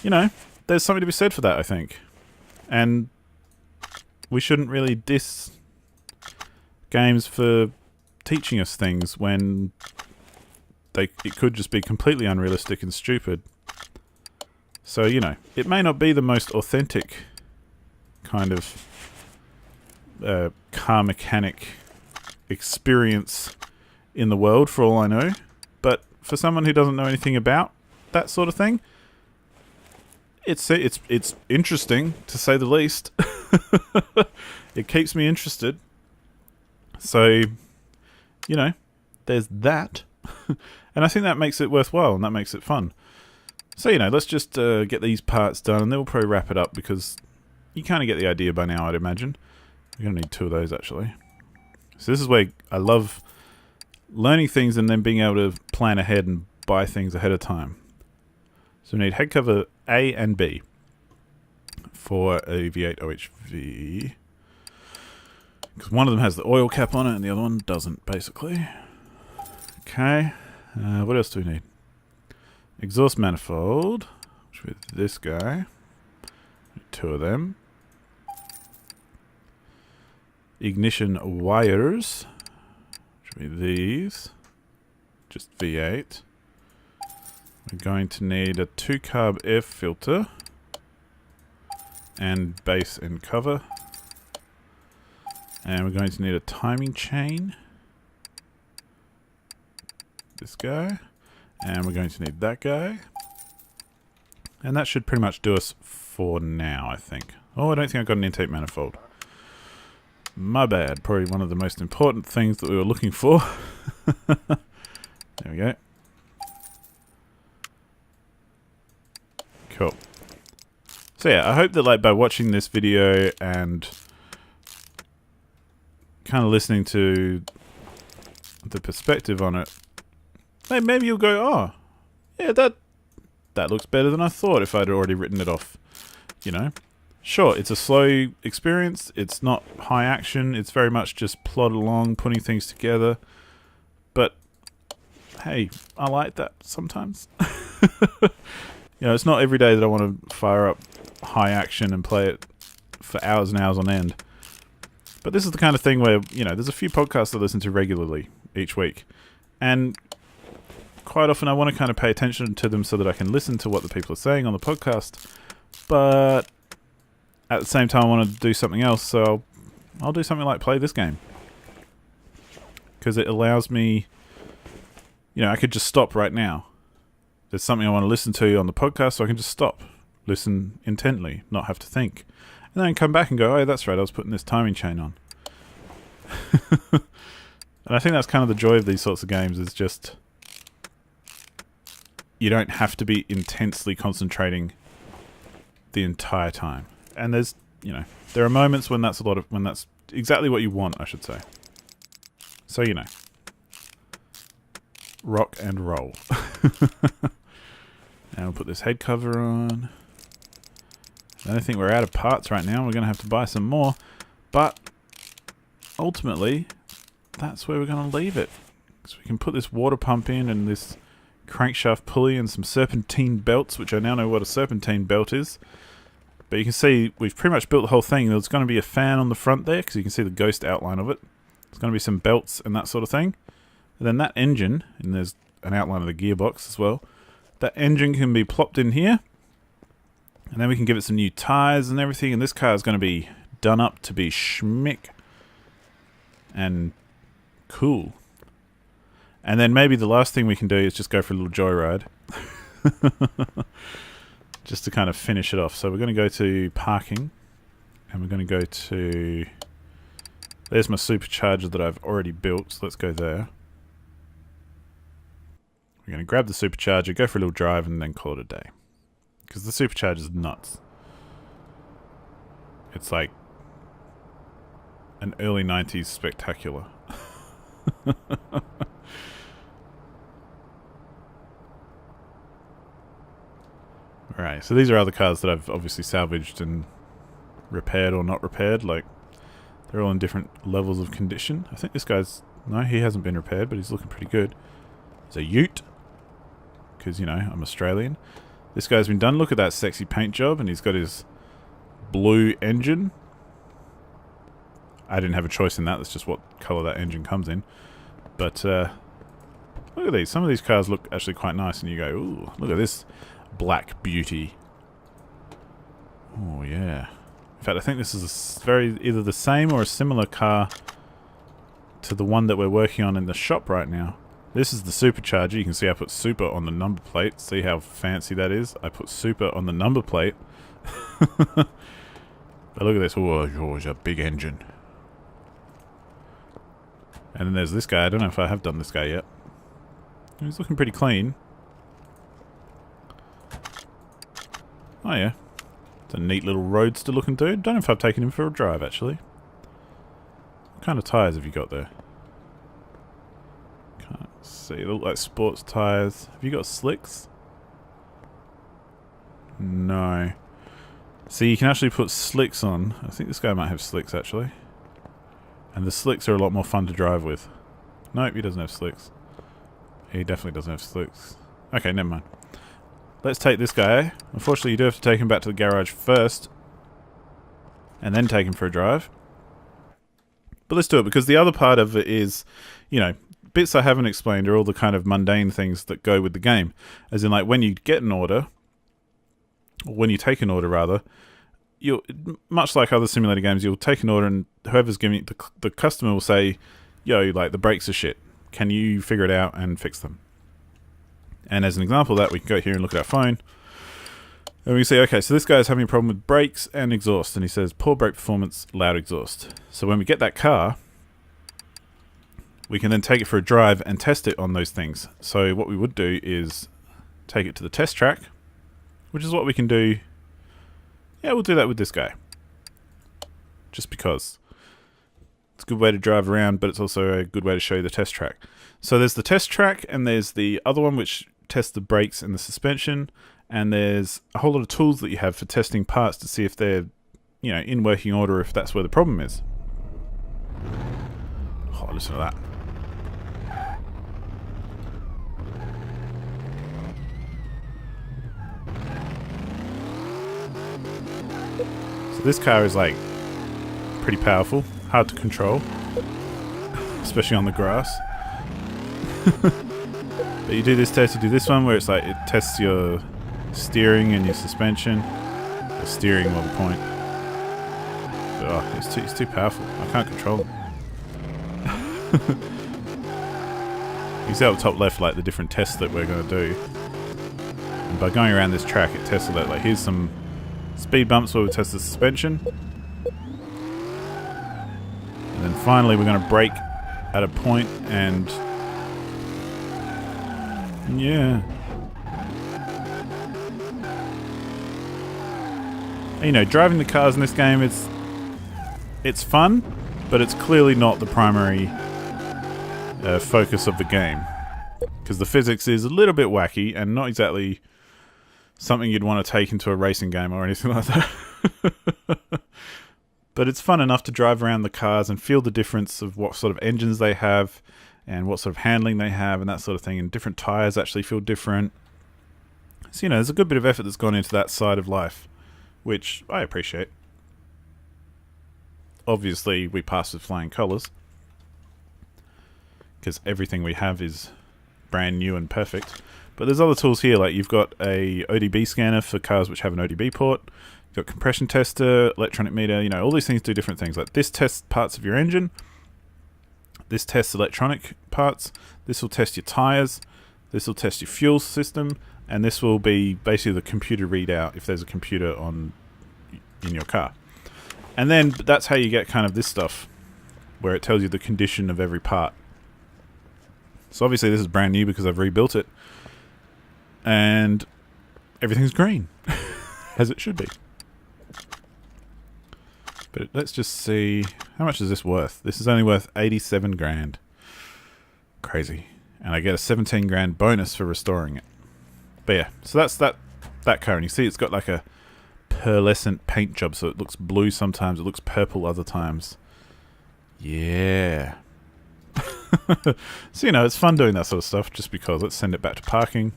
there's something to be said for that, I think. And we shouldn't really diss games for teaching us things when it could just be completely unrealistic and stupid. So, it may not be the most authentic kind of car mechanic experience in the world, for all I know, but for someone who doesn't know anything about that sort of thing, it's interesting, to say the least. It keeps me interested. So, there's that. And I think that makes it worthwhile, and that makes it fun. So, let's just get these parts done, and then we'll probably wrap it up, because you kind of get the idea by now, I'd imagine. We're going to need 2 of those, actually. So this is where I love learning things and then being able to plan ahead and buy things ahead of time. So we need head cover A and B for a V8 OHV. Because one of them has the oil cap on it and the other one doesn't, basically. Okay. What else do we need? Exhaust manifold, which with this guy. 2 of them. Ignition wires, which will be these. Just V8. We're going to need a 2-carb air filter and base and cover. And we're going to need a timing chain. This guy. And we're going to need that guy. And that should pretty much do us for now, I think. Oh, I don't think I got an intake manifold. My bad. Probably one of the most important things that we were looking for. There we go. Cool. So yeah, I hope that by watching this video and kind of listening to the perspective on it, maybe you'll go, oh, yeah, that looks better than I thought if I'd already written it off. You know? Sure, it's a slow experience. It's not high action. It's very much just plod along, putting things together. But, hey, I like that sometimes. You know, it's not every day that I want to fire up high action and play it for hours and hours on end. But this is the kind of thing where, you know, there's a few podcasts I listen to regularly each week. And quite often I want to kind of pay attention to them so that I can listen to what the people are saying on the podcast. But at the same time I want to do something else, so I'll do something like play this game. Because it allows me, you know, I could just stop right now. There's something I want to listen to on the podcast, so I can just stop, listen intently, not have to think. And then come back and go, oh, that's right, I was putting this timing chain on. And I think that's kind of the joy of these sorts of games, is just you don't have to be intensely concentrating the entire time. And there's, you know, there are moments when that's when that's exactly what you want, I should say. So, you know, rock and roll. And we'll put this head cover on. I don't think we're out of parts right now. We're going to have to buy some more. But ultimately, that's where we're going to leave it. So we can put this water pump in and this crankshaft pulley and some serpentine belts, which I now know what a serpentine belt is. But you can see we've pretty much built the whole thing. There's going to be a fan on the front there because you can see the ghost outline of it. There's going to be some belts and that sort of thing. And then that engine, and there's an outline of the gearbox as well. That engine can be plopped in here. And then we can give it some new tyres and everything. And this car is going to be done up to be schmick. And cool. And then maybe the last thing we can do is just go for a little joyride. Just to kind of finish it off. So we're going to go to parking. And we're going to go to... There's my supercharger that I've already built. So let's go there. We're going to grab the supercharger, go for a little drive, and then call it a day. Because the supercharger is nuts. It's like an early 90s spectacular. Alright, so these are other cars that I've obviously salvaged and repaired or not repaired. Like, they're all in different levels of condition. I think this guy's... No, he hasn't been repaired, but he's looking pretty good. It's a ute. Because, you know, I'm Australian. This guy's been done. Look at that sexy paint job. And he's got his blue engine. I didn't have a choice in that. That's just what colour that engine comes in. But, look at these. Some of these cars look actually quite nice. And you go, ooh, look at this black beauty. Oh, yeah. In fact, I think this is either the same or a similar car to the one that we're working on in the shop right now. This is the supercharger. You can see I put super on the number plate. See how fancy that is? I put super on the number plate. But look at this. Oh, it's a big engine. And then there's this guy. I don't know if I have done this guy yet. He's looking pretty clean. Oh yeah. It's a neat little roadster looking dude. Don't know if I've taken him for a drive actually. What kind of tyres have you got there? Can't see. They look like sports tyres. Have you got slicks? No. See, you can actually put slicks on. I think this guy might have slicks actually. And the slicks are a lot more fun to drive with. Nope, he doesn't have slicks. He definitely doesn't have slicks. Okay, never mind. Let's take this guy. Unfortunately, you do have to take him back to the garage first. And then take him for a drive. But let's do it, because the other part of it is, you know, bits I haven't explained are all the kind of mundane things that go with the game. As in, like, when you get an order, or when you take an order, rather, you'll, much like other simulator games, you'll take an order and whoever's giving it, the customer will say, yo, like, the brakes are shit. Can you figure it out and fix them? And as an example of that, we can go here and look at our phone. And we can see, okay, so this guy's having a problem with brakes and exhaust. And he says, poor brake performance, loud exhaust. So when we get that car, we can then take it for a drive and test it on those things. So what we would do is take it to the test track, which is what we can do. Yeah, we'll do that with this guy. Just because. It's a good way to drive around, but it's also a good way to show you the test track. So there's the test track, and there's the other one which tests the brakes and the suspension, and there's a whole lot of tools that you have for testing parts to see if they're, you know, in working order, if that's where the problem is. Oh, listen to that. So this car is like pretty powerful, hard to control, especially on the grass. But you do this test, you do this one where it's like it tests your steering and your suspension. The steering, well, the point. But, oh, it's too powerful. I can't control him. You see up top left, like the different tests that we're going to do. And by going around this track, it tests all that. Like, here's some speed bumps where we test the suspension. And then finally, we're going to brake at a point and yeah. You know, driving the cars in this game, it's fun, but it's clearly not the primary focus of the game. Because the physics is a little bit wacky and not exactly something you'd want to take into a racing game or anything like that. But it's fun enough to drive around the cars and feel the difference of what sort of engines they have and what sort of handling they have and that sort of thing. And different tyres actually feel different. So, you know, there's a good bit of effort that's gone into that side of life, which I appreciate. Obviously, we pass with flying colours, because everything we have is brand new and perfect. But there's other tools here, like you've got a ODB scanner for cars which have an ODB port. You've got compression tester, electronic meter, you know, all these things do different things. Like this tests parts of your engine. This tests electronic parts. This will test your tires. This will test your fuel system. And this will be basically the computer readout if there's a computer in your car. And then that's how you get kind of this stuff, where it tells you the condition of every part. So obviously this is brand new because I've rebuilt it. And everything's green, as it should be. But let's just see, how much is this worth? This is only worth 87 grand. Crazy. And I get a 17 grand bonus for restoring it. But yeah, so that's that car. And you see it's got like a pearlescent paint job, so it looks blue sometimes, it looks purple other times. Yeah. So, you know, it's fun doing that sort of stuff just because. Let's send it back to parking,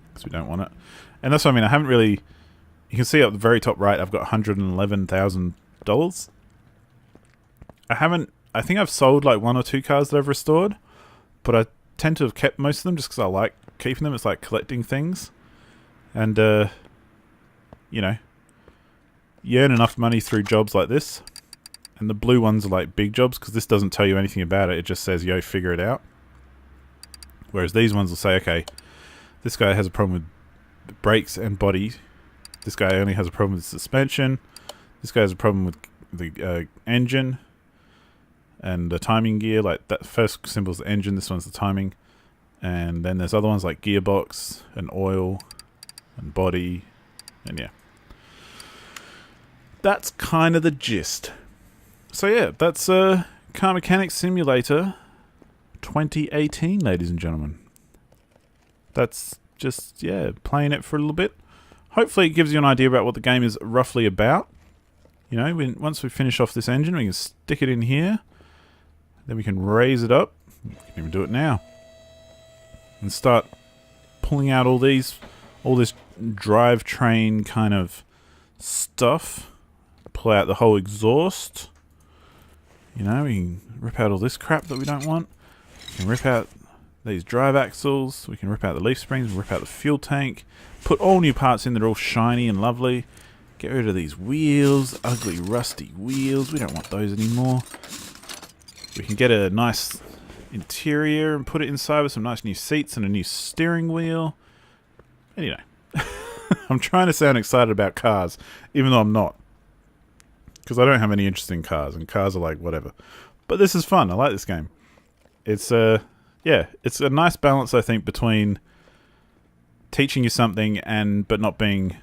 because we don't want it. And that's what I mean, I haven't really... You can see up the very top right, I've got $111,000. I think I've sold like 1 or 2 cars that I've restored, but I tend to have kept most of them just because I like keeping them. It's like collecting things. And, you know, you earn enough money through jobs like this. And the blue ones are like big jobs, because this doesn't tell you anything about it. It just says, yo, figure it out. Whereas these ones will say, okay, this guy has a problem with brakes and body. This guy only has a problem with suspension. This guy has a problem with the engine and the timing gear. Like that first symbol is the engine, this one's the timing. And then there's other ones like gearbox and oil and body. And yeah. That's kind of the gist. So yeah, that's Car Mechanics Simulator 2018, ladies and gentlemen. That's just, yeah, playing it for a little bit. Hopefully it gives you an idea about what the game is roughly about. You know, once we finish off this engine, we can stick it in here. Then we can raise it up. We can even do it now. And start pulling out all this drivetrain kind of stuff. Pull out the whole exhaust. You know, we can rip out all this crap that we don't want. We can rip out these drive axles. We can rip out the leaf springs. Rip out the fuel tank. Put all new parts in that are all shiny and lovely. Get rid of these wheels. Ugly, rusty wheels. We don't want those anymore. We can get a nice interior and put it inside with some nice new seats and a new steering wheel. And you know, I'm trying to sound excited about cars, even though I'm not. Because I don't have any interest in cars, and cars are like, whatever. But this is fun. I like this game. It's yeah, it's a nice balance, I think, between teaching you something but not being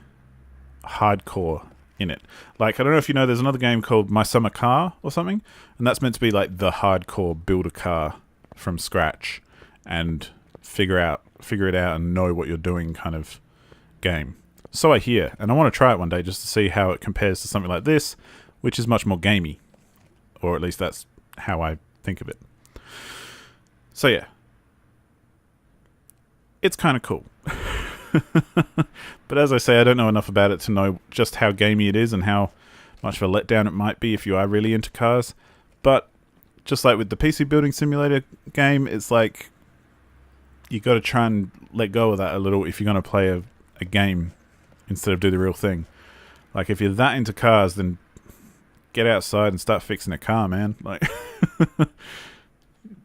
hardcore in it. Like, I don't know if you know, there's another game called My Summer Car or something, and that's meant to be like the hardcore build a car from scratch and figure it out and know what you're doing kind of game. So I hear, and I want to try it one day just to see how it compares to something like this, which is much more gamey, or at least that's how I think of it. So yeah, it's kind of cool. But as I say, I don't know enough about it to know just how gamey it is and how much of a letdown it might be if you are really into cars. But just like with the PC building simulator game, it's like you got to try and let go of that a little if you're going to play a game instead of do the real thing. Like, if you're that into cars, then get outside and start fixing a car, man. Like,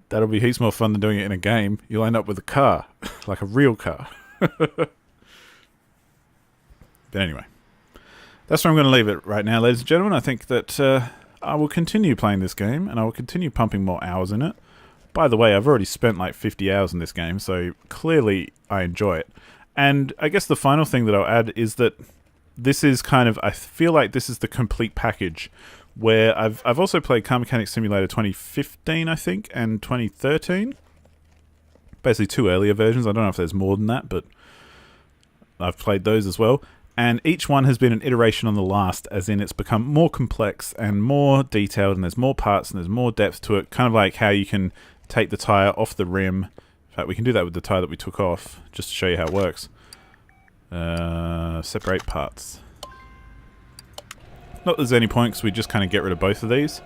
that'll be heaps more fun than doing it in a game. You'll end up with a car, like a real car. But anyway, that's where I'm going to leave it right now, ladies and gentlemen. I think that I will continue playing this game, and I will continue pumping more hours in it. By the way, I've already spent like 50 hours in this game, so clearly I enjoy it. And I guess the final thing that I'll add is that this is kind of, I feel like this is the complete package, where I've also played Car Mechanic Simulator 2015, I think, and 2013. Basically 2 earlier versions. I don't know if there's more than that, but I've played those as well. And each one has been an iteration on the last, as in it's become more complex and more detailed, and there's more parts and there's more depth to it. Kind of like how you can take the tyre off the rim. In fact, we can do that with the tyre that we took off, just to show you how it works. Separate parts. Not that there's any point, because we just kind of get rid of both of these.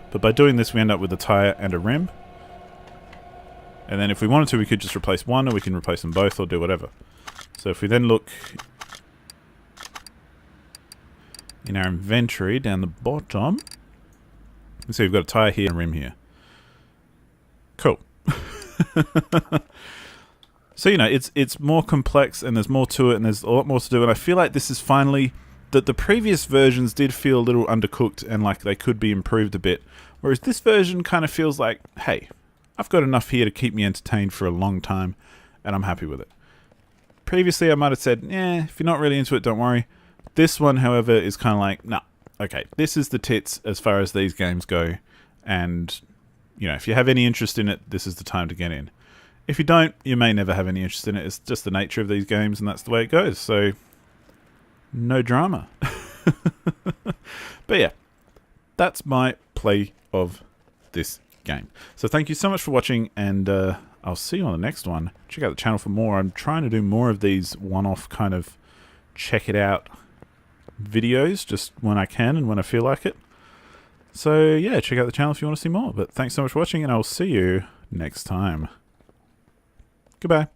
But by doing this, we end up with a tyre and a rim. And then if we wanted to, we could just replace one, or we can replace them both, or do whatever. So if we then look in our inventory down the bottom, you can see we've got a tyre here and a rim here. Cool. So, you know, it's more complex, and there's more to it, and there's a lot more to do, and I feel like this is finally, that the previous versions did feel a little undercooked and like they could be improved a bit, whereas this version kind of feels like, hey, I've got enough here to keep me entertained for a long time, and I'm happy with it. Previously, I might have said, yeah, if you're not really into it, don't worry. This one, however, is kind of like, nah, okay, this is the tits as far as these games go, and, you know, if you have any interest in it, this is the time to get in. If you don't, you may never have any interest in it. It's just the nature of these games, and that's the way it goes, so no drama. But yeah, that's my play of this game. So thank you so much for watching, and I'll see you on the next one. Check out the channel for more. I'm trying to do more of these one-off kind of check it out videos, just when I can and when I feel like it. So yeah, check out the channel if you want to see more. But thanks so much for watching, and I'll see you next time. Goodbye.